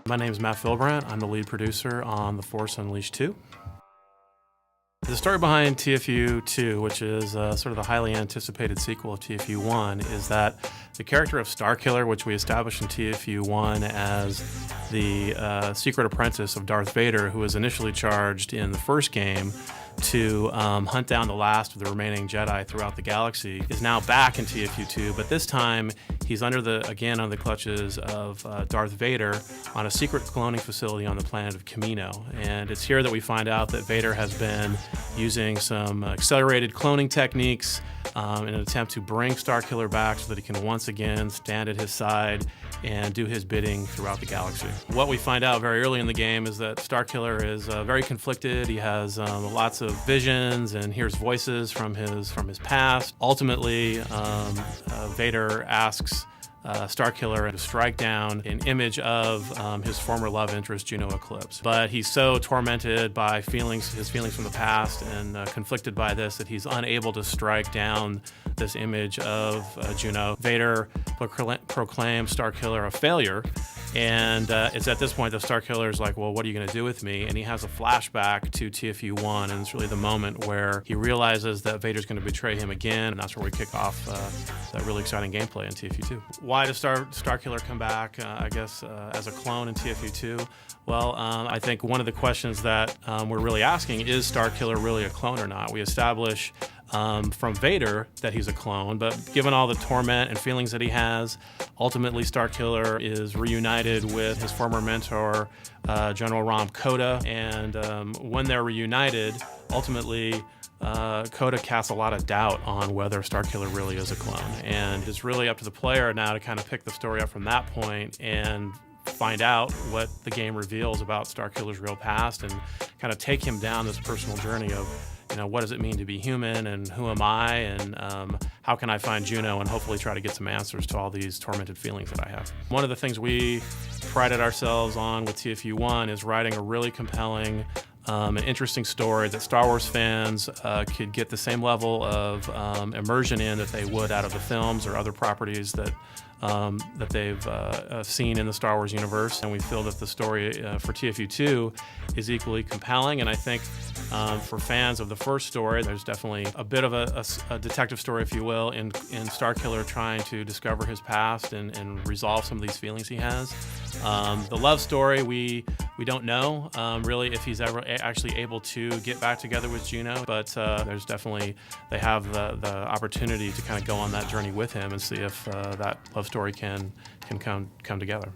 My name is Matt Fillbrandt. I'm the lead producer on The Force Unleashed 2. The story behind TFU 2, which is sort of the highly anticipated sequel of TFU 1, is that the character of Starkiller, which we established in TFU 1 as the secret apprentice of Darth Vader, who was initially charged in the first game to hunt down the last of the remaining Jedi throughout the galaxy, is now back in TFU 2, but this time he's under the clutches of Darth Vader on a secret cloning facility on the planet of Kamino. And it's here that we find out that Vader has been using some accelerated cloning techniques in an attempt to bring Starkiller back so that he can once again stand at his side and do his bidding throughout the galaxy. What we find out very early in the game is that Starkiller is very conflicted. He has lots of visions and hears voices from his past. Ultimately, Vader asks Starkiller to strike down an image of his former love interest, Juno Eclipse. But he's so tormented by his feelings from the past and conflicted by this that he's unable to strike down this image of Juno. Vader proclaims Starkiller a failure, and it's at this point that Starkiller is like, well, what are you going to do with me? And he has a flashback to TFU 1, and it's really the moment where he realizes that Vader's going to betray him again, and that's where we kick off that really exciting gameplay in TFU 2. Why does Starkiller come back, I guess, as a clone in TFU 2? Well, I think one of the questions that we're really asking is Starkiller really a clone or not? We establish from Vader that he's a clone, but given all the torment and feelings that he has, ultimately Starkiller is reunited with his former mentor, General Rom Koda, and when they're reunited, ultimately Koda casts a lot of doubt on whether Starkiller really is a clone, and it's really up to the player now to kind of pick the story up from that point and find out what the game reveals about Starkiller's real past and kind of take him down this personal journey of, you know, what does it mean to be human, and who am I, and how can I find Juno, and hopefully try to get some answers to all these tormented feelings that I have. One of the things we prided ourselves on with TFU 1 is writing a really compelling an interesting story that Star Wars fans could get the same level of immersion in that they would out of the films or other properties that they've seen in the Star Wars universe. And we feel that the story for TFU 2 is equally compelling. And I think for fans of the first story, there's definitely a bit of a detective story, if you will, in Starkiller trying to discover his past and resolve some of these feelings he has. The love story, we don't know really if he's ever actually able to get back together with Juno, but there's definitely, they have the opportunity to kind of go on that journey with him and see if that love story can come together.